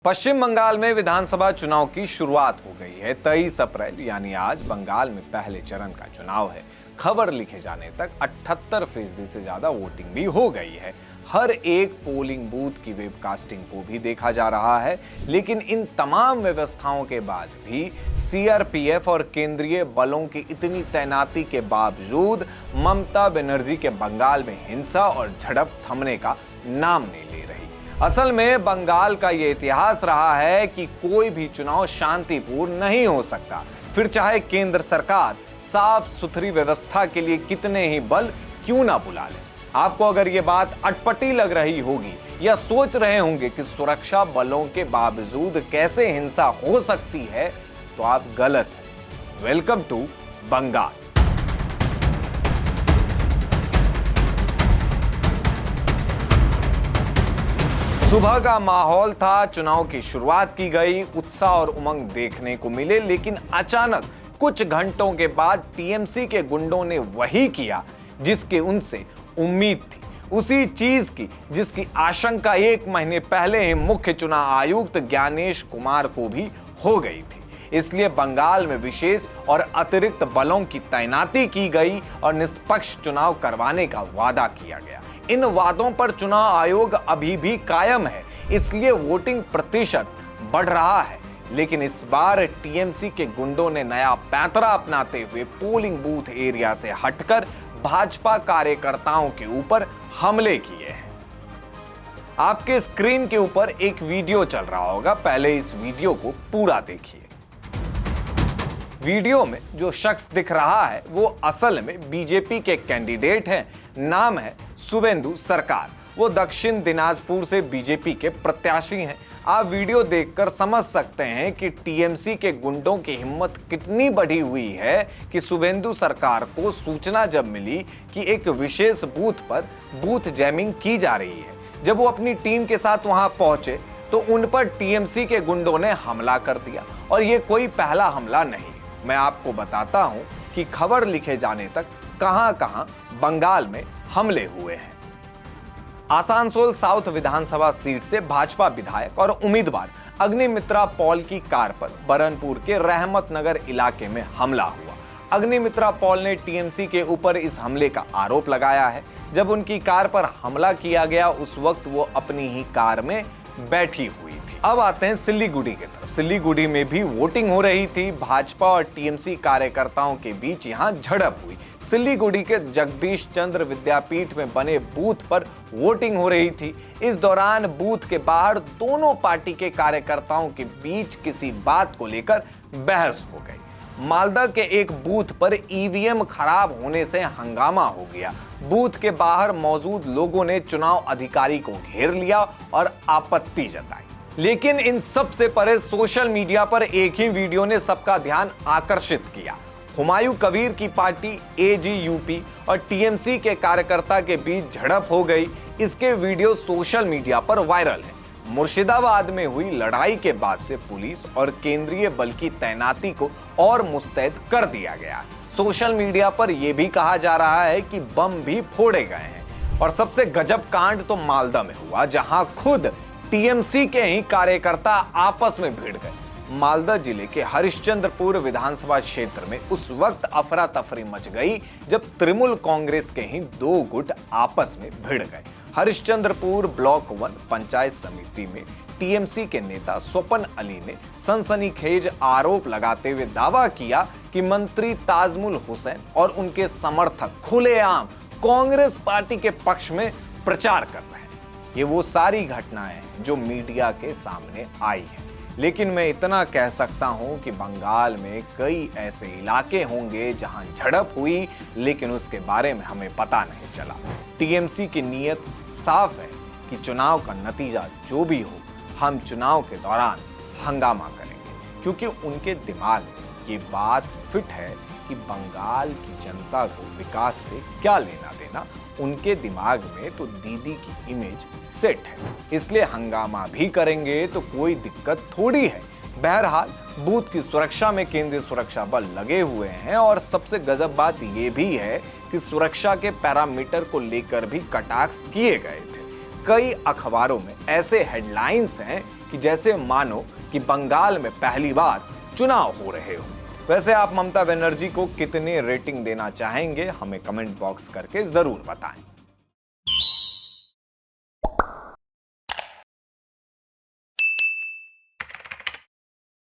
पश्चिम बंगाल में विधानसभा चुनाव की शुरुआत हो गई है। 23 अप्रैल यानी आज बंगाल में पहले चरण का चुनाव है। खबर लिखे जाने तक 78% से ज्यादा वोटिंग भी हो गई है। हर एक पोलिंग बूथ की वेबकास्टिंग को भी देखा जा रहा है। लेकिन इन तमाम व्यवस्थाओं के बाद भी सीआरपीएफ और केंद्रीय बलों की इतनी तैनाती के बावजूद ममता बनर्जी के बंगाल में हिंसा और झड़प थमने का नाम नहीं ले रही। असल में बंगाल का यह इतिहास रहा है कि कोई भी चुनाव शांतिपूर्ण नहीं हो सकता, फिर चाहे केंद्र सरकार साफ सुथरी व्यवस्था के लिए कितने ही बल क्यों ना बुला ले। आपको अगर ये बात अटपटी लग रही होगी या सोच रहे होंगे कि सुरक्षा बलों के बावजूद कैसे हिंसा हो सकती है, तो आप गलत हैं। Welcome to Bengal. सुबह का माहौल था, चुनाव की शुरुआत की गई, उत्साह और उमंग देखने को मिले। लेकिन अचानक कुछ घंटों के बाद टीएमसी के गुंडों ने वही किया जिसकी उनसे उम्मीद थी, उसी चीज की जिसकी आशंका 1 महीने पहले ही मुख्य चुनाव आयुक्त ज्ञानेश कुमार को भी हो गई थी। इसलिए बंगाल में विशेष और अतिरिक्त बलों की तैनाती की गई और निष्पक्ष चुनाव करवाने का वादा किया गया। इन वादों पर चुनाव आयोग अभी भी कायम है, इसलिए वोटिंग प्रतिशत बढ़ रहा है। लेकिन इस बार टीएमसी के गुंडों ने नया पैंतरा अपनाते हुए पोलिंग बूथ एरिया से हटकर भाजपा कार्यकर्ताओं के ऊपर हमले किए हैं। आपके स्क्रीन के ऊपर एक वीडियो चल रहा होगा, पहले इस वीडियो को पूरा देखिए। वीडियो में जो शख्स दिख रहा है वो असल में बीजेपी के कैंडिडेट हैं। नाम है शुभेंदु सरकार। वो दक्षिण दिनाजपुर से बीजेपी के प्रत्याशी हैं। आप वीडियो देखकर समझ सकते हैं कि टीएमसी के गुंडों की हिम्मत कितनी बढ़ी हुई है कि शुभेंदु सरकार को सूचना जब मिली कि एक विशेष बूथ पर बूथ जैमिंग की जा रही है, जब वो अपनी टीम के साथ वहां पहुंचे तो उन पर टीएमसी के गुंडों ने हमला कर दिया। और ये कोई पहला हमला नहीं। मैं आपको बताता हूं कि खबर लिखे जाने तक कहां-कहां बंगाल में हमले हुए हैं। आसनसोल साउथ विधानसभा सीट से भाजपा विधायक और उम्मीदवार अग्निमित्रा पॉल की कार पर बरनपुर के रहमत नगर इलाके में हमला हुआ। अग्निमित्रा पॉल ने टीएमसी के ऊपर इस हमले का आरोप लगाया है। जब उनकी कार पर हमला किया गया उस वक्त वो अपनी ही कार में बैठी हुई थी। अब आते हैं सिल्लीगुड़ी की तरफ। सिल्लीगुड़ी में भी वोटिंग हो रही थी। भाजपा और टीएमसी कार्यकर्ताओं के बीच यहां झड़प हुई। सिल्लीगुड़ी के जगदीश चंद्र विद्यापीठ में बने बूथ पर वोटिंग हो रही थी। इस दौरान बूथ के बाहर दोनों पार्टी के कार्यकर्ताओं के बीच किसी बात को लेकर बहस हो गई। मालदा के एक बूथ पर ईवीएम खराब होने से हंगामा हो गया। बूथ के बाहर मौजूद लोगों ने चुनाव अधिकारी को घेर लिया और आपत्ति जताई। लेकिन इन सब से परे सोशल मीडिया पर एक ही वीडियो ने सबका ध्यान आकर्षित किया। हुमायूं कबीर की पार्टी एजीयूपी और टीएमसी के कार्यकर्ता के बीच झड़प हो गई। इसके वीडियो सोशल मीडिया पर वायरल है। मुर्शिदाबाद में हुई लड़ाई के बाद से पुलिस और केंद्रीय बल की तैनाती को और मुस्तैद कर दिया गया। सोशल मीडिया पर यह भी कहा जा रहा है कि बम भी फोड़े गए हैं। और सबसे गजब कांड तो मालदा में हुआ, जहां खुद टीएमसी के ही कार्यकर्ता आपस में भिड़ गए। मालदा जिले के हरिश्चंद्रपुर विधानसभा क्षेत्र में उस वक्त अफरा तफरी मच गई जब तृणमूल कांग्रेस के ही 2 गुट आपस में भिड़ गए। हरिश्चंद्रपुर ब्लॉक 1 पंचायत समिति में टीएमसी के नेता स्वपन अली ने सनसनीखेज आरोप लगाते हुए दावा किया कि मंत्री ताजमुल हुसैन और उनके समर्थक खुलेआम कांग्रेस पार्टी के पक्ष में प्रचार कर रहे हैं। ये वो सारी घटनाएं हैं जो मीडिया के सामने आई है। लेकिन मैं इतना कह सकता हूं कि बंगाल में कई ऐसे इलाके होंगे जहां झड़प हुई, लेकिन उसके बारे में हमें पता नहीं चला। टीएमसी की नीयत साफ है कि चुनाव का नतीजा जो भी हो, हम चुनाव के दौरान हंगामा करेंगे, क्योंकि उनके दिमाग में ये बात फिट है कि बंगाल की जनता को विकास से क्या लेना देना। उनके दिमाग में तो दीदी की इमेज सेट है, इसलिए हंगामा भी करेंगे तो कोई दिक्कत थोड़ी है। बहरहाल बूथ की सुरक्षा में केंद्रीय सुरक्षा बल लगे हुए हैं और सबसे गजब बात यह भी है कि सुरक्षा के पैरामीटर को लेकर भी कटाक्ष किए गए थे। कई अखबारों में ऐसे हेडलाइंस हैं कि जैसे मानो कि बंगाल में पहली बार चुनाव हो रहे हो। वैसे आप ममता बनर्जी को कितनी रेटिंग देना चाहेंगे, हमें कमेंट बॉक्स करके जरूर बताएं।